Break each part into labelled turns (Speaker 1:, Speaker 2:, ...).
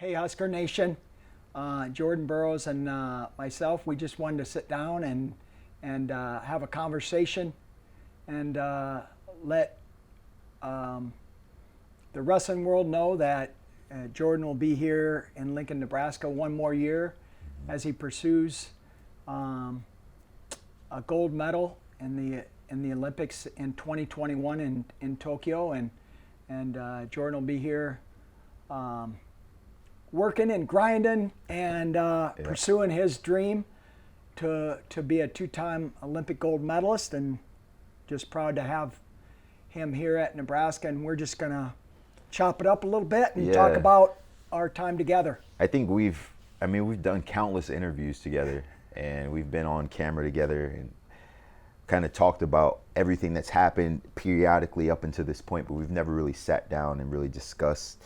Speaker 1: Hey, Husker Nation. Jordan Burroughs and myself, we just wanted to sit down and have a conversation and let the wrestling world know that Jordan will be here in Lincoln, Nebraska one more year as he pursues a gold medal in the Olympics in 2021 in Tokyo, and Jordan will be here working and grinding and pursuing his dream to be a two-time Olympic gold medalist, and just proud to have him here at Nebraska. And we're just gonna chop it up a little bit and talk about our time together.
Speaker 2: I think we've done countless interviews together, and we've been on camera together and kind of talked about everything that's happened periodically up until this point, but we've never really sat down and really discussed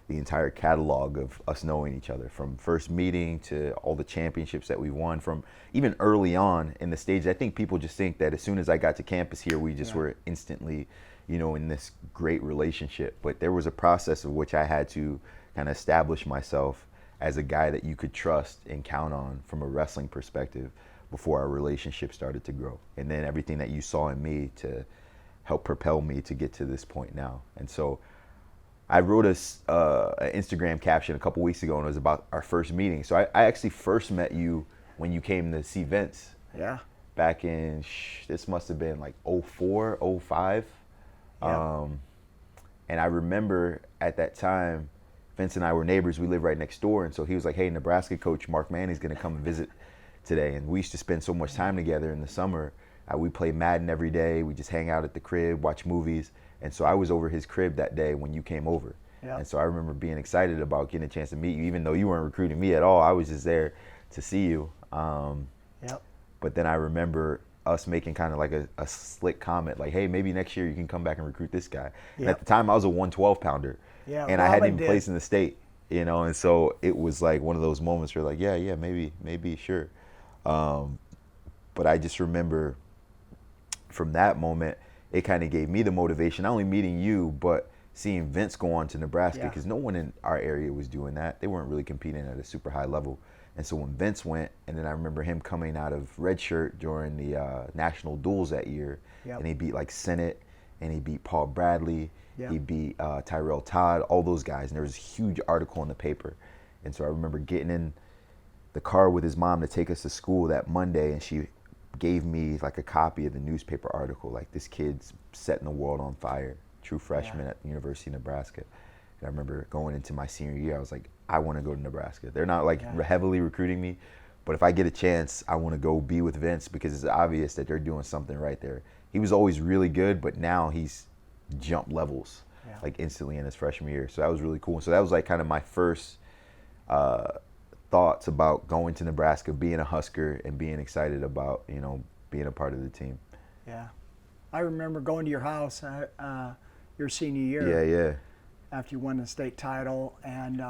Speaker 2: the entire catalog of us knowing each other, from first meeting to all the championships that we won, from even early on in the stage. I think people just think that as soon as I got to campus here, we just were instantly, in this great relationship. But there was a process of which I had to kind of establish myself as a guy that you could trust and count on from a wrestling perspective before our relationship started to grow. And then everything that you saw in me to help propel me to get to this point now. And so I wrote an Instagram caption a couple weeks ago, and it was about our first meeting. So I actually first met you when you came to see Vince.
Speaker 1: Yeah.
Speaker 2: Back in, this must have been like 04, 05.
Speaker 1: Yeah.
Speaker 2: And I remember at that time, Vince and I were neighbors. We lived right next door. And so he was like, hey, Nebraska coach Mark Manning's going to come and visit today. And we used to spend so much time together in the summer. We play Madden every day. We just hang out at the crib, watch movies. And so I was over his crib that day when you came over.
Speaker 1: Yeah.
Speaker 2: And so I remember being excited about getting a chance to meet you, even though you weren't recruiting me at all. I was just there to see you. But then I remember us making kind of like a slick comment, like, hey, maybe next year you can come back and recruit this guy. And at the time I was a 112 pounder.
Speaker 1: Yeah,
Speaker 2: and I hadn't even placed in the state, and so it was like one of those moments where like, yeah, maybe, sure. But I just remember from that moment, it kind of gave me the motivation, not only meeting you, but seeing Vince go on to Nebraska, because no one in our area was doing that. They weren't really competing at a super high level. And so when Vince went, and then I remember him coming out of redshirt during the national duels that year, and he beat like Sennett, and he beat Paul Bradley, he beat Tyrell Todd, all those guys. And there was a huge article in the paper. And so I remember getting in the car with his mom to take us to school that Monday, and she gave me like a copy of the newspaper article, like, this kid's setting the world on fire, true freshman at the University of Nebraska. And I remember going into my senior year, I was like, I want to go to Nebraska. They're not like heavily recruiting me, but if I get a chance, I want to go be with Vince, because it's obvious that they're doing something right there. He was always really good, but now he's jumped levels like instantly in his freshman year. So that was really cool. So that was like kind of my first thoughts about going to Nebraska, being a Husker, and being excited about, being a part of the team.
Speaker 1: Yeah. I remember going to your house your senior year.
Speaker 2: Yeah.
Speaker 1: After you won the state title, and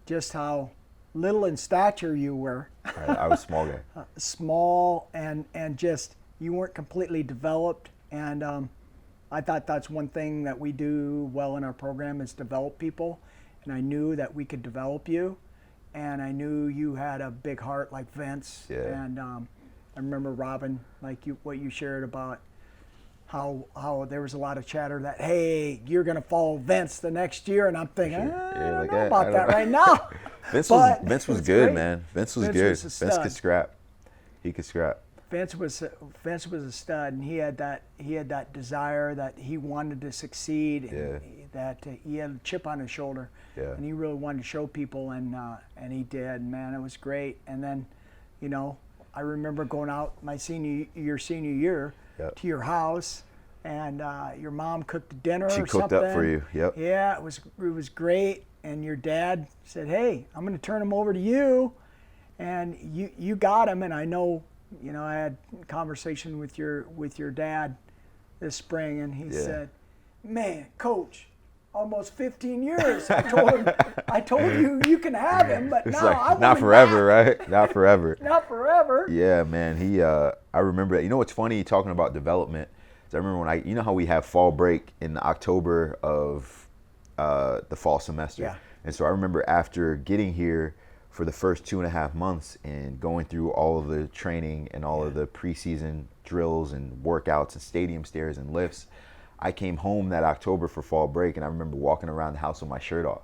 Speaker 1: just how little in stature you were.
Speaker 2: I was a small guy.
Speaker 1: Small, and just, you weren't completely developed. And I thought that's one thing that we do well in our program, is develop people. And I knew that we could develop you, and I knew you had a big heart like Vince. And I remember, Robin, like what you shared about how there was a lot of chatter that, hey, you're going to follow Vince the next year. And I'm thinking, I don't know about that right now.
Speaker 2: Vince was good, great. Man. Vince was good. Vince could scrap. He could scrap.
Speaker 1: Vince was a stud, and he had that desire that he wanted to succeed, and that he had a chip on his shoulder, and he really wanted to show people, and he did. Man, it was great. And then, I remember going out my senior year to your house, and your mom cooked the dinner.
Speaker 2: She
Speaker 1: or
Speaker 2: cooked
Speaker 1: something.
Speaker 2: Up for you. Yep.
Speaker 1: Yeah, it was great. And your dad said, "Hey, I'm going to turn him over to you," and you got him. And I know. I had a conversation with your dad this spring, and he said, "Man, Coach, almost 15 years. I told you you can have him, but now I want
Speaker 2: not forever, right? Not forever.
Speaker 1: Not forever."
Speaker 2: Yeah, man. I remember that. You know what's funny talking about development? I remember when you know how we have fall break in October of the fall semester.
Speaker 1: Yeah.
Speaker 2: And so I remember after getting here for the first 2.5 months and going through all of the training and all of the preseason drills and workouts and stadium stairs and lifts, I came home that October for fall break, and I remember walking around the house with my shirt off.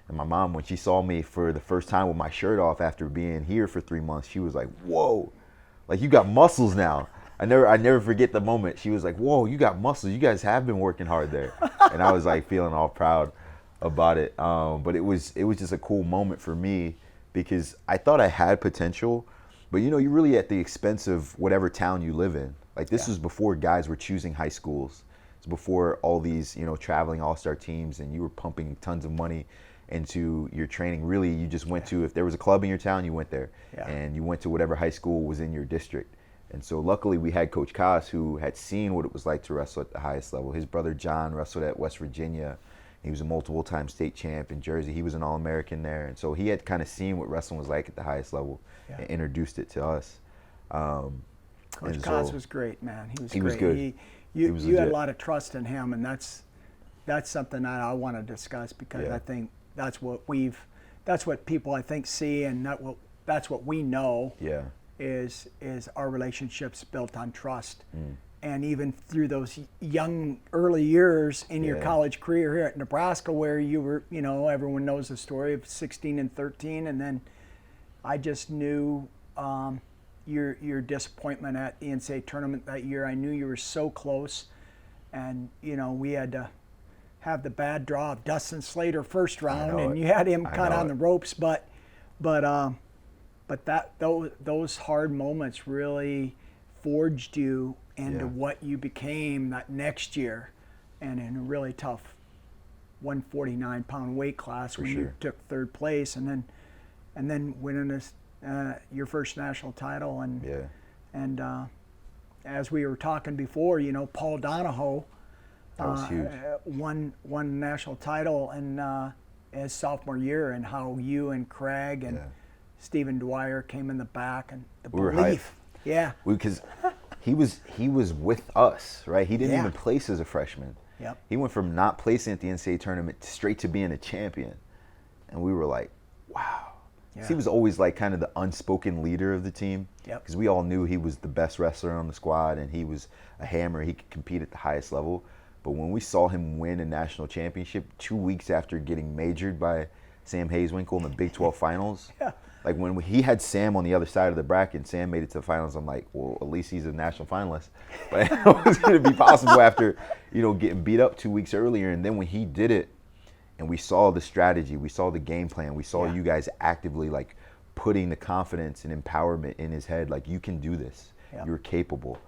Speaker 2: And my mom, when she saw me for the first time with my shirt off after being here for 3 months, she was like, "Whoa, like you got muscles now." I never forget the moment. She was like, "Whoa, you got muscles. You guys have been working hard there." And I was like feeling all proud about it. But it was just a cool moment for me because I thought I had potential, but you're really at the expense of whatever town you live in. Like this was before guys were choosing high schools. It's before all these, traveling all-star teams, and you were pumping tons of money into your training. Really, you just went to, if there was a club in your town, you went there, and you went to whatever high school was in your district. And so luckily we had Coach Koss, who had seen what it was like to wrestle at the highest level. His brother John wrestled at West Virginia. He was a multiple-time state champ in Jersey. He was an All-American there. And so he had kind of seen what wrestling was like at the highest level and introduced it to us.
Speaker 1: Coach Koss was great, man.
Speaker 2: He was good.
Speaker 1: You had a lot of trust in him, and that's something that I want to discuss because I think that's what people I think see, and that's what we know.
Speaker 2: Yeah.
Speaker 1: Is our relationships built on trust. And even through those young early years in your college career here at Nebraska, where you were, everyone knows the story of 16 and 13, and then I just knew your disappointment at the NCAA tournament that year. I knew you were so close, and we had to have the bad draw of Dustin Slater first round, and you had him kind of on the ropes, but those hard moments really forged you into what you became that next year, and in a really tough 149-pound weight class when you took third place, and then winning your first national title, and as we were talking before, Paul Donahoe won national title in his sophomore year, and how you and Craig and Stephen Dwyer came in the back, and the belief.
Speaker 2: Because he was with us, right? He didn't even place as a freshman.
Speaker 1: Yep.
Speaker 2: He went from not placing at the NCAA tournament straight to being a champion. And we were like, wow. Yeah. He was always like kind of the unspoken leader of the team. Because we all knew he was the best wrestler on the squad, and he was a hammer. He could compete at the highest level. But when we saw him win a national championship 2 weeks after getting majored by Sam Hayeswinkle in the Big 12 finals, like when he had Sam on the other side of the bracket and Sam made it to the finals, I'm like, well, at least he's a national finalist. But it was going to be possible after, getting beat up 2 weeks earlier. And then when he did it, and we saw the strategy, we saw the game plan, we saw you guys actively like putting the confidence and empowerment in his head, like, you can do this. You're capable.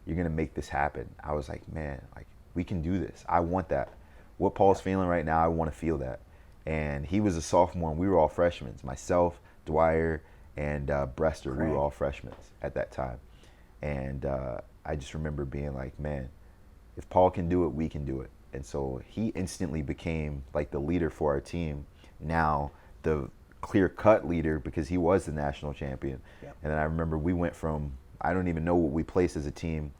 Speaker 2: You're going to make this happen. I was like, man, like, we can do this. I want that. What Paul's feeling right now, I want to feel that. And he was a sophomore, and we were all freshmen. Myself, Dwyer, and Brester, we were all freshmen at that time. And I just remember being like, man, if Paul can do it, we can do it. And so he instantly became like the leader for our team. Now the clear-cut leader, because he was the national champion. And then I remember we went from, I don't even know what we placed as a team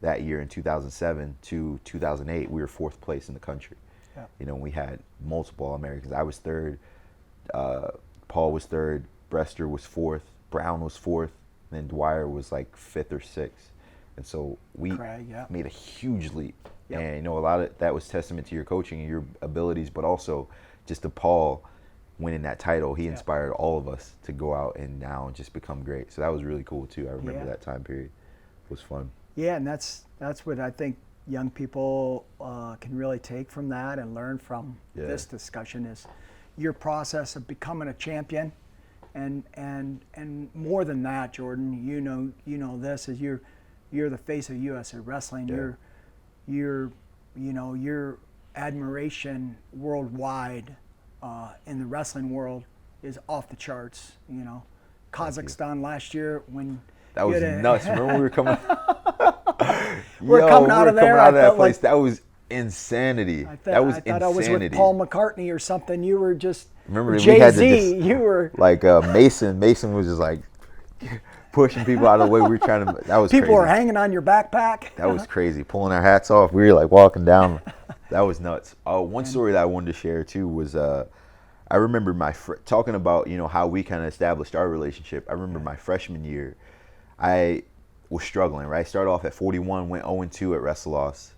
Speaker 2: that year in 2007 to 2008. We were fourth place in the country. We had multiple All-Americans. I was third. Paul was third. Brester was fourth. Brown was fourth. And then Dwyer was like fifth or sixth. And so we made a huge leap. And a lot of that was testament to your coaching and your abilities, but also just to Paul winning that title. He inspired all of us to go out and now just become great. So that was really cool too. I remember that time period. It was fun. Yeah,
Speaker 1: and that's what I think young people can really take from that and learn from this discussion is your process of becoming a champion, and more than that, Jordan. You know this is you're the face of USA Wrestling. Your admiration worldwide in the wrestling world is off the charts. Kazakhstan last year when
Speaker 2: that was nuts. Remember when we were coming?
Speaker 1: We're coming out of there.
Speaker 2: Out of that place. That was insanity. That was insanity.
Speaker 1: I was with Paul McCartney or something. You were just
Speaker 2: remember
Speaker 1: Jay-Z.
Speaker 2: We had to just,
Speaker 1: you were
Speaker 2: like Mason. Mason was just like pushing people out of the way. We were trying to. That was
Speaker 1: people
Speaker 2: crazy.
Speaker 1: Were hanging on your backpack.
Speaker 2: That was crazy. Pulling our hats off. We were like walking down. That was nuts. One story that I wanted to share too was I remember talking about how we kind of established our relationship. I remember my freshman year, I was struggling. Right, started off at 41, went 0-2 at wrestle-offs,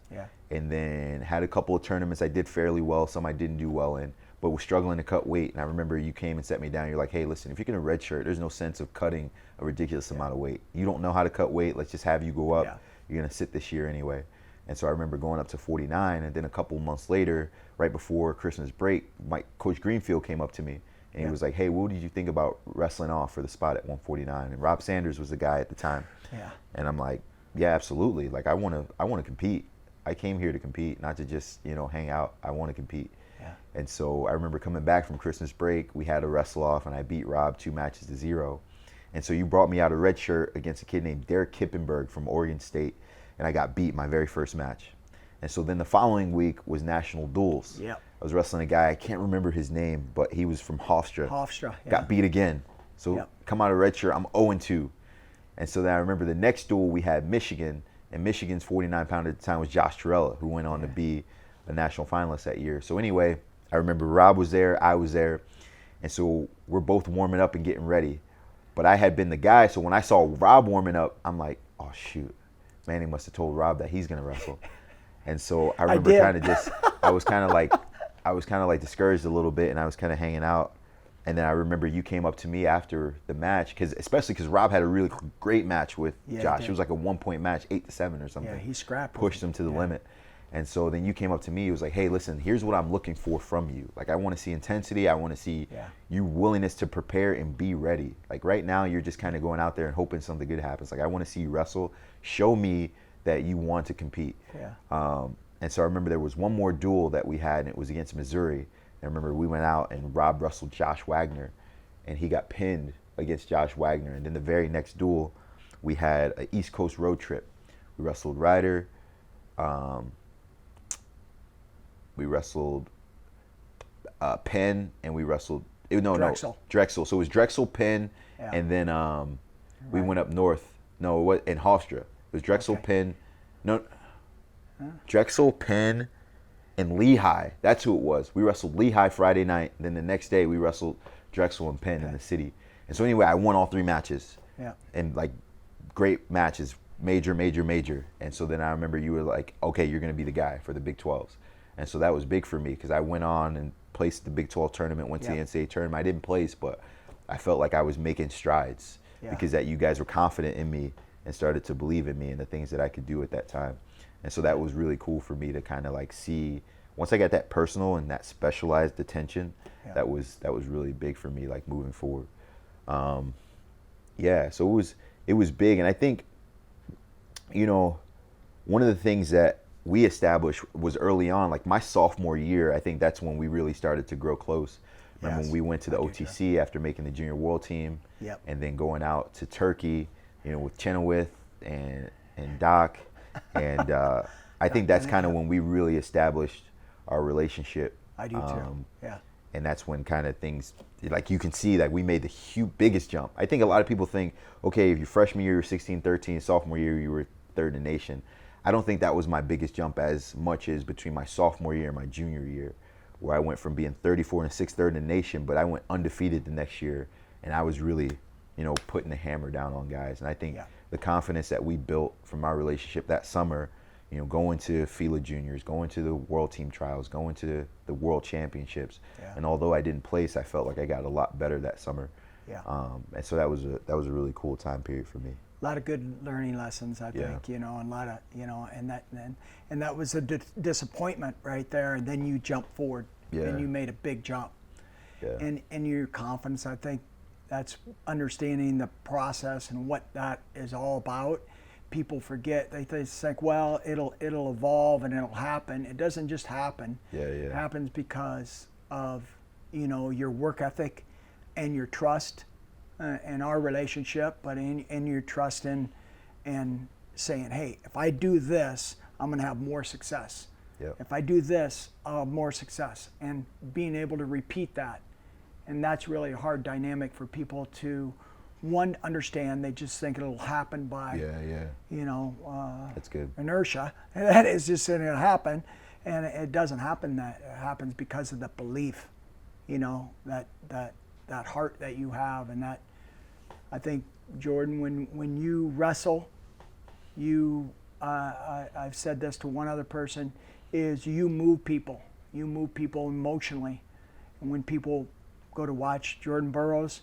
Speaker 2: and then had a couple of tournaments I did fairly well, some I didn't do well in, but was struggling to cut weight. And I remember you came and set me down. You're like, hey, listen, if you're gonna redshirt, there's no sense of cutting a ridiculous amount of weight. You don't know how to cut weight. Let's just have you go up.
Speaker 1: Yeah.
Speaker 2: You're gonna sit this year anyway. And so I remember going up to 49, and then a couple months later, right before Christmas break, Coach Greenfield came up to me, and he was like, hey, what did you think about wrestling off for the spot at 149? And Rob Sanders was the guy at the time.
Speaker 1: Yeah.
Speaker 2: And I'm like, yeah, absolutely. Like, I want to compete. I came here to compete, not to just, hang out. I want to compete.
Speaker 1: Yeah.
Speaker 2: And so I remember coming back from Christmas break, we had a wrestle off, and I beat Rob 2-0. And so you brought me out a red shirt against a kid named Derek Kippenberg from Oregon State, and I got beat my very first match. And so then the following week was national duels.
Speaker 1: Yep.
Speaker 2: I was wrestling a guy, I can't remember his name, but he was from Hofstra.
Speaker 1: Yeah.
Speaker 2: Got beat again. So come out of red shirt, I'm 0-2. And so then I remember the next duel we had Michigan, and Michigan's 49-pounder at the time was Josh Torella, who went on to be a national finalist that year. So anyway, I remember Rob was there, I was there, and so we're both warming up and getting ready. But I had been the guy, so when I saw Rob warming up, I'm like, oh shoot, Manny must have told Rob that he's gonna wrestle. And so I remember I was kind of like discouraged a little bit, and I was kind of hanging out. And then I remember you came up to me after the match, especially because Rob had a really great match with Josh. It was like a 1-point match, 8-7 or something.
Speaker 1: Yeah, he scrapped.
Speaker 2: Pushed him to the limit. And so then you came up to me. It was like, hey, listen, here's what I'm looking for from you. Like, I want to see intensity. I want to see you willingness to prepare and be ready. Like, right now, you're just kind of going out there and hoping something good happens. Like, I want to see you wrestle. Show me that you want to compete.
Speaker 1: Yeah.
Speaker 2: And so I remember there was one more duel that we had, and it was against Missouri. And I remember we went out, and Rob wrestled Josh Wagner, and he got pinned against Josh Wagner. And then the very next duel, we had an East Coast road trip. We wrestled Ryder. We wrestled Penn, and we wrestled Drexel. So it was Drexel, Penn, and then we went up north. No, what in Hofstra? It was Drexel, Penn. No, Drexel, Penn, and Lehigh. That's who it was. We wrestled Lehigh Friday night. And then the next day we wrestled Drexel and Penn in the city. And so anyway, I won all 3 matches.
Speaker 1: Yeah.
Speaker 2: And like great matches, major. And so then I remember you were like, okay, you're going to be the guy for the Big 12s. And so that was big for me because I went on and placed the Big 12 tournament, went to the NCAA tournament. I didn't place, but I felt like I was making strides because that you guys were confident in me and started to believe in me and the things that I could do at that time. And so that was really cool for me to kind of like see. Once I got that personal and that specialized attention, that was really big for me, like moving forward. So it was big, and I think, one of the things that we established was early on, like my sophomore year. I think that's when we really started to grow close. Remember when we went to the OTC after making the junior world team, and then going out to Turkey, with Chenoweth and Doc. And I think that's kind of when we really established our relationship.
Speaker 1: I do too. Yeah.
Speaker 2: And that's when kind of things, like you can see that we made the biggest jump. I think a lot of people think, okay, if your freshman year you were 16-13, sophomore year you were third in the nation. I don't think that was my biggest jump as much as between my sophomore year and my junior year, where I went from being 34 and 6th third in the nation, but I went undefeated the next year, and I was really, putting the hammer down on guys. And I think the confidence that we built from our relationship that summer, going to FILA juniors, going to the world team trials, going to the world championships, and although I didn't place, I felt like I got a lot better that summer. And so that was a really cool time period for me.
Speaker 1: A lot of good learning lessons, I think, and a lot of, and that was a disappointment right there. And then you jump forward, and you made a big jump. And your confidence, I think, that's understanding the process and what that is all about. People forget. They think, well, it'll evolve and it'll happen. It doesn't just happen. It happens because of your work ethic and your trust and our relationship, but in your trust in and saying, hey, if I do this, I'm going to have more success. If I do this, I'll have more success, and being able to repeat that. And that's really a hard dynamic for people to, one, understand. They just think it'll happen by,
Speaker 2: That's good.
Speaker 1: inertia. And that is just going to happen. And it doesn't happen that. It happens because of the belief, that heart that you have. And that, I think, Jordan, when you wrestle, I've said this to one other person, is you move people. You move people emotionally. And when people go to watch Jordan Burroughs,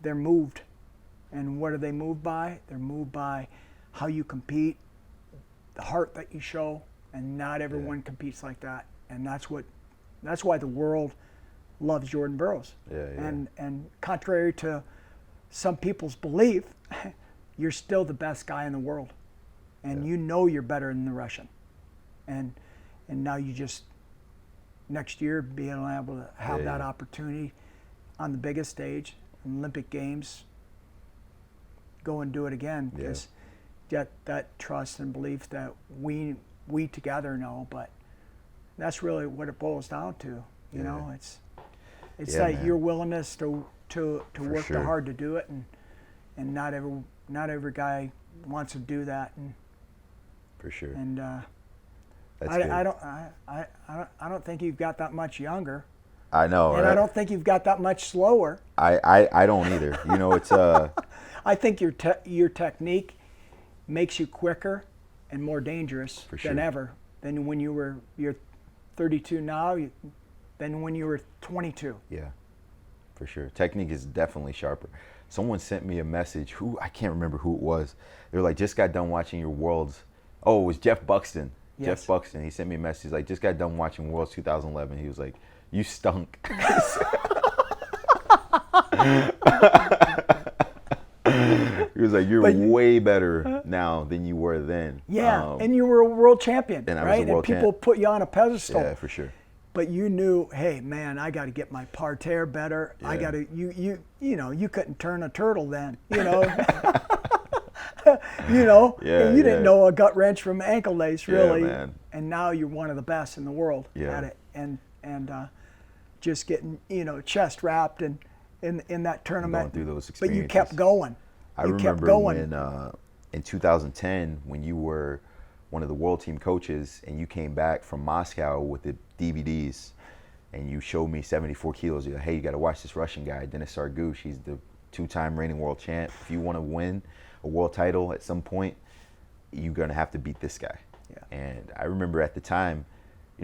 Speaker 1: they're moved. And what are they moved by? They're moved by how you compete, the heart that you show, and not everyone competes like that. And that's why the world loves Jordan Burroughs. And contrary to some people's belief, you're still the best guy in the world. And you know you're better than the Russian. And now you just, next year, being able to have that opportunity on the biggest stage, Olympic Games, go and do it again. Because that trust and belief that we together know, but that's really what it boils down to. You know, it's that your willingness to work hard to do it, and not every guy wants to do that. And
Speaker 2: for sure.
Speaker 1: And I don't think you've got that much younger.
Speaker 2: I know,
Speaker 1: and
Speaker 2: right?
Speaker 1: I don't think you've got that much slower.
Speaker 2: I don't either. It's
Speaker 1: I think your technique makes you quicker and more dangerous than ever. Than when you're 32 now, than when you were 22.
Speaker 2: Yeah, for sure. Technique is definitely sharper. Someone sent me a message. I can't remember who it was. They were like, just got done watching your Worlds. Oh, it was Jeff Buxton.
Speaker 1: Yes.
Speaker 2: Jeff Buxton. He sent me a message like, just got done watching Worlds 2011. He was like, you stunk. He was like, you're way better now than you were then.
Speaker 1: Yeah, and you were a world champion,
Speaker 2: and
Speaker 1: right?
Speaker 2: I was a world
Speaker 1: and people put you on a pedestal.
Speaker 2: Yeah, for sure.
Speaker 1: But you knew, hey man, I got to get my parterre better.
Speaker 2: Yeah.
Speaker 1: I got to you couldn't turn a turtle then, you didn't know a gut wrench from ankle lace really.
Speaker 2: Yeah, man.
Speaker 1: And now you're one of the best in the world at it. And just getting chest wrapped and in that tournament.
Speaker 2: Going through those experiences.
Speaker 1: But you kept going.
Speaker 2: I remember when in 2010 when you were one of the world team coaches and you came back from Moscow with the DVDs and you showed me 74 kilos. You're like, hey, you got to watch this Russian guy, Denis Sargush. He's the 2-time reigning world champ. If you want to win a world title at some point, you're going to have to beat this guy. Yeah. And I remember at the time,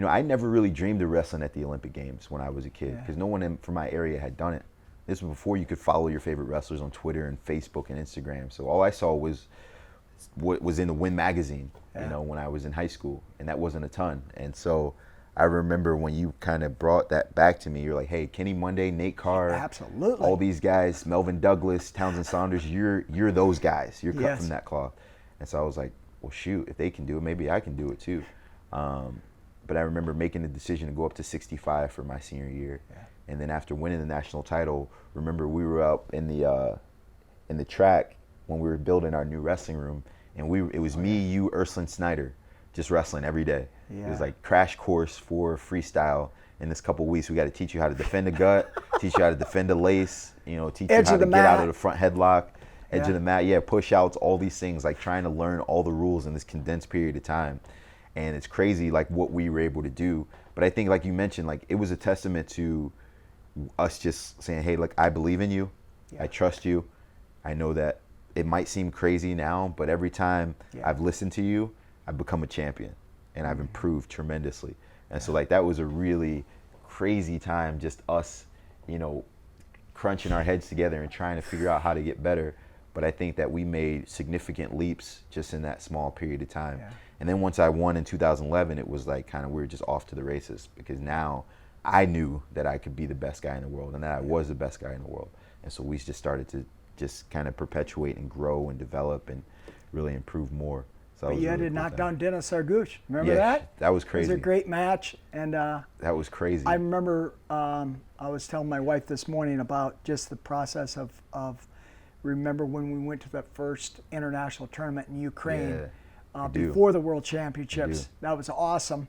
Speaker 2: I never really dreamed of wrestling at the Olympic Games when I was a kid because no one from my area had done it. This was before you could follow your favorite wrestlers on Twitter and Facebook and Instagram. So all I saw was what was in the Win magazine, when I was in high school, and that wasn't a ton. And so I remember when you kind of brought that back to me, you're like, hey, Kenny Monday, Nate Carr,
Speaker 1: absolutely,
Speaker 2: all these guys, Melvin Douglas, Townsend Saunders, you're those guys. You're cut from that cloth. And so I was like, well, shoot, if they can do it, maybe I can do it too. But I remember making the decision to go up to 65 for my senior year. Yeah. And then after winning the national title, remember we were up in the track when we were building our new wrestling room, and it was me, you, Ursulin Snyder, just wrestling every day. Yeah. It was like crash course for freestyle. In this couple of weeks, we got to teach you how to defend a gut, teach you how to defend a lace, teach you how to get out of the front headlock, edge of the mat, push outs, all these things, like trying to learn all the rules in this condensed period of time. And it's crazy, like what we were able to do. But I think, like you mentioned, like it was a testament to us just saying, hey, look, I believe in you. I trust you. I know that it might seem crazy now, but every time I've listened to you, I've become a champion and I've improved tremendously. And so like that was a really crazy time, just us, crunching our heads together and trying to figure out how to get better. But I think that we made significant leaps just in that small period of time. Yeah. And then once I won in 2011, it was like kind of we were just off to the races because now I knew that I could be the best guy in the world and that I was the best guy in the world. And so we just started to just kind of perpetuate and grow and develop and really improve more. So
Speaker 1: but you had to knock down Denis Sargush. Remember that?
Speaker 2: That was crazy.
Speaker 1: It was a great match. And
Speaker 2: that was crazy.
Speaker 1: I remember I was telling my wife this morning about just the process of remember when we went to that first international tournament in Ukraine before the World Championships. That was awesome.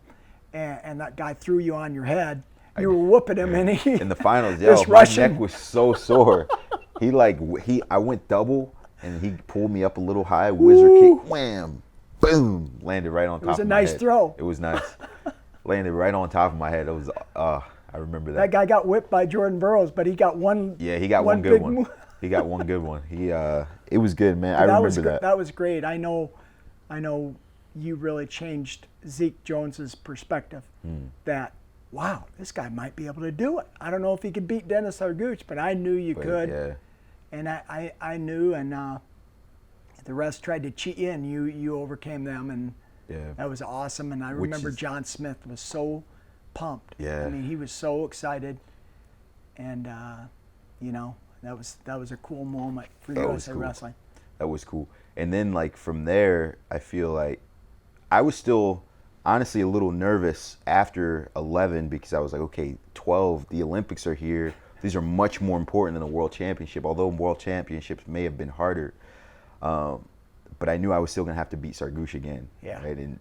Speaker 1: And that guy threw you on your head. You were whooping him, and he
Speaker 2: in the finals. My neck was so sore. I went double, and he pulled me up a little high, wizard kick, wham, boom, landed right on top of my head.
Speaker 1: It was a nice throw.
Speaker 2: It was nice. landed right on top of my head. It was, I remember that.
Speaker 1: That guy got whipped by Jordan Burroughs, but he got one.
Speaker 2: Yeah, he got one good one. He got one good one. It was good, man. I remember that.
Speaker 1: That was great. I know you really changed Zeke Jones's perspective. That, wow, this guy might be able to do it. I don't know if he could beat Dennis Arguch, but I knew you could.
Speaker 2: Yeah.
Speaker 1: And I knew, and the rest tried to cheat you, and you overcame them, and that was awesome. And I remember John Smith was so pumped.
Speaker 2: Yeah.
Speaker 1: I mean, he was so excited, and you know, that was a cool moment for USA Wrestling.
Speaker 2: That was cool. And then like from there, I feel like I was still honestly a little nervous after 11 because I was like, okay, 12, the Olympics are here. These are much more important than a world championship, although world championships may have been harder. But I knew I was still going to have to beat Sargush again.
Speaker 1: Yeah.
Speaker 2: Right? And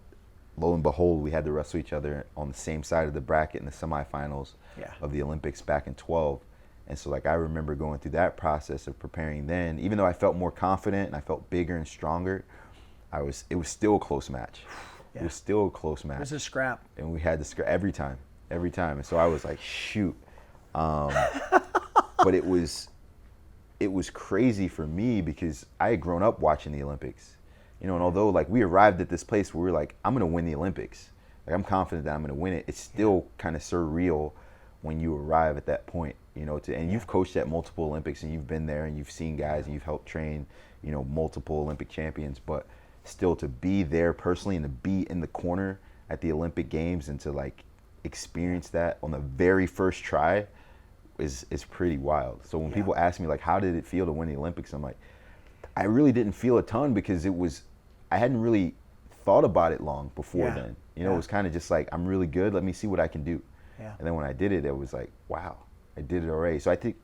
Speaker 2: lo and behold, we had to wrestle each other on the same side of the bracket in the semifinals of the Olympics back in 12. And so like I remember going through that process of preparing then, even though I felt more confident and I felt bigger and stronger, it was still a close match. Yeah. It was still a close match.
Speaker 1: It was a scrap.
Speaker 2: And we had to scrap every time. And so I was like, shoot. But it was crazy for me because I had grown up watching the Olympics, you know, and although like we arrived at this place where we were like, I'm going to win the Olympics. Like I'm confident that I'm going to win it. It's still kind of surreal when you arrive at that point, you know, and you've coached at multiple Olympics and you've been there and you've seen guys and you've helped train, you know, multiple Olympic champions, but still to be there personally and to be in the corner at the Olympic Games and to like experience that on the very first try is pretty wild. So when people ask me like, how did it feel to win the Olympics? I'm like, I really didn't feel a ton because I hadn't really thought about it long before then. You know, it was kind of just like, I'm really good. Let me see what I can do. Yeah. And then when I did it, it was like, wow, I did it already. So I think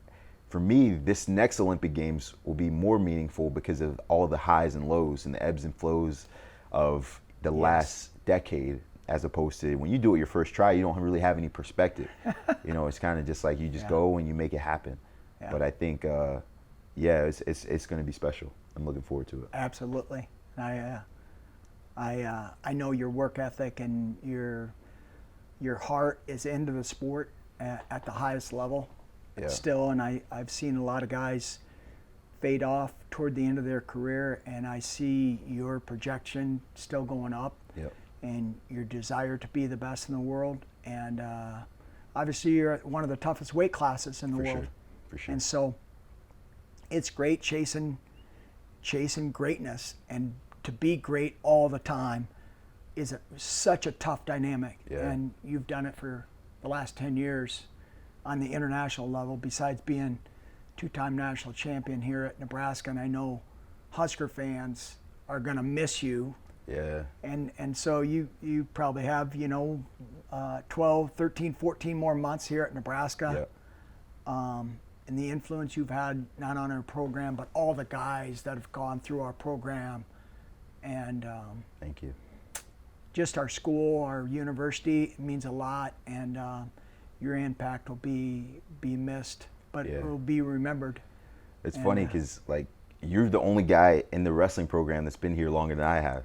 Speaker 2: for me, this next Olympic Games will be more meaningful because of all the highs and lows and the ebbs and flows of the last decade, as opposed to when you do it your first try, you don't really have any perspective. You know, it's kind of just like you just go and you make it happen. Yeah. But I think, it's going to be special. I'm looking forward to it.
Speaker 1: Absolutely. I know your work ethic and your heart is into the sport at the highest level still, and I've seen a lot of guys fade off toward the end of their career, and I see your projection still going up and your desire to be the best in the world, and obviously you're at one of the toughest weight classes in the world.
Speaker 2: For sure.
Speaker 1: And so it's great chasing greatness, and to be great all the time is such a tough dynamic. And you've done it for the last 10 years on the international level, besides being two-time national champion here at Nebraska. And I know Husker fans are going to miss you.
Speaker 2: Yeah.
Speaker 1: And so you probably have, 12, 13, 14 more months here at Nebraska. And the influence you've had not on our program, but all the guys that have gone through our program. And
Speaker 2: thank you.
Speaker 1: Just our school, our university means a lot, and your impact will be missed, but it will be remembered.
Speaker 2: It's funny because like you're the only guy in the wrestling program that's been here longer than I have,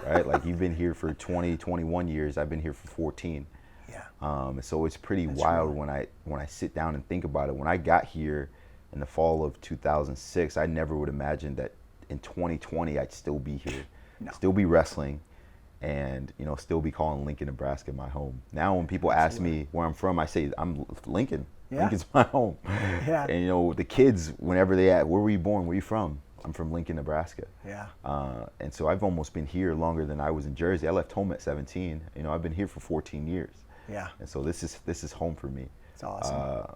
Speaker 2: right? Like you've been here for 20, 21 years. I've been here for 14. So it's pretty wild when I sit down and think about it. When I got here in the fall of 2006, I never would imagine that in 2020 I'd still be here, still be wrestling, and still be calling Lincoln, Nebraska my home. Now when people ask me where I'm from, I say I'm Lincoln. Lincoln's my home. And the kids, whenever they ask, where were you born? Where are you from? I'm from Lincoln, Nebraska. And so I've almost been here longer than I was in Jersey. I left home at 17. I've been here for 14 years. And so this is home for me.
Speaker 1: It's awesome.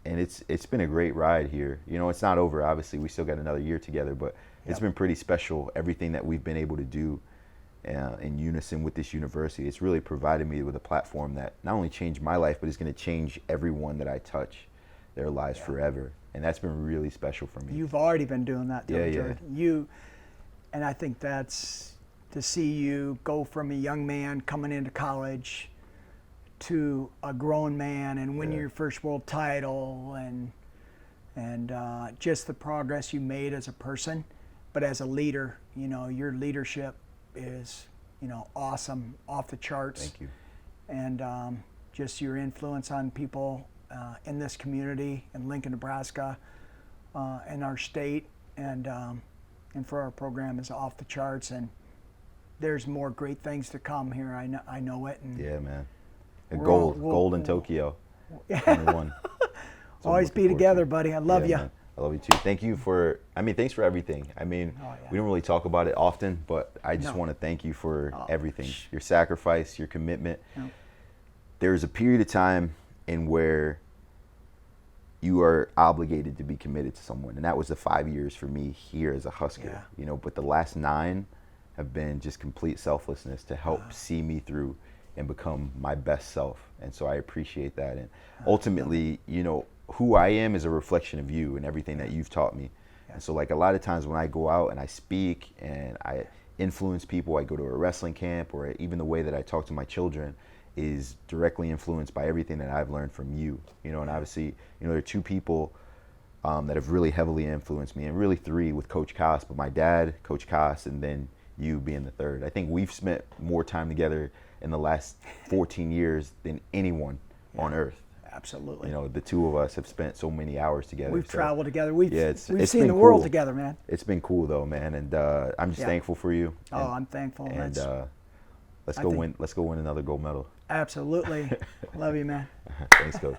Speaker 2: And it's been a great ride here. It's not over. Obviously, we still got another year together, but it's been pretty special. Everything that we've been able to do in unison with this university, it's really provided me with a platform that not only changed my life, but it's going to change everyone that I touch, their lives forever. And that's been really special for me.
Speaker 1: You've already been doing that, though, and I think that's to see you go from a young man coming into college to a grown man and win your first world title, and just the progress you made as a person, but as a leader, your leadership is awesome, off the charts.
Speaker 2: Thank you.
Speaker 1: and just your influence on people in this community in Lincoln, Nebraska, in our state, and for our program is off the charts. And there's more great things to come here. I know it. And
Speaker 2: Yeah, man. And
Speaker 1: we're all-
Speaker 2: gold in Tokyo. 21. That's what I'm
Speaker 1: always
Speaker 2: looking
Speaker 1: be
Speaker 2: forward
Speaker 1: together,
Speaker 2: to.
Speaker 1: buddy. I love you.
Speaker 2: Man. I love you too. Thank you for, thanks for everything.
Speaker 1: Oh, yeah.
Speaker 2: We don't really talk about it often, but I just
Speaker 1: No.
Speaker 2: want to thank you for
Speaker 1: Oh,
Speaker 2: everything. Your sacrifice, your commitment.
Speaker 1: No.
Speaker 2: There's a period of time in where you are obligated to be committed to someone. And that was the 5 years for me here as a Husker,
Speaker 1: Yeah.
Speaker 2: but the last 9 have been just complete selflessness to help see me through and become my best self. And so I appreciate that. And ultimately, who I am is a reflection of you and everything that you've taught me.
Speaker 1: Yeah.
Speaker 2: And so like a lot of times when I go out and I speak and I influence people, I go to a wrestling camp, or even the way that I talk to my children is directly influenced by everything that I've learned from you. And obviously, there are 2 people that have really heavily influenced me, and really 3 with Coach Koss, but my dad, Coach Koss, and then you being the 3rd. I think we've spent more time together in the last 14 years than anyone on earth.
Speaker 1: Absolutely.
Speaker 2: The 2 of us have spent so many hours together.
Speaker 1: We've
Speaker 2: So,
Speaker 1: traveled together. We've
Speaker 2: it's
Speaker 1: seen
Speaker 2: been
Speaker 1: the world
Speaker 2: cool.
Speaker 1: together, man.
Speaker 2: It's been cool though, man, and I'm just
Speaker 1: Yeah.
Speaker 2: thankful for you.
Speaker 1: Oh, I'm thankful.
Speaker 2: And
Speaker 1: That's-
Speaker 2: let's
Speaker 1: I
Speaker 2: go
Speaker 1: think-
Speaker 2: win. Let's go win another gold medal.
Speaker 1: Absolutely. Love you, man.
Speaker 2: Thanks, Coach.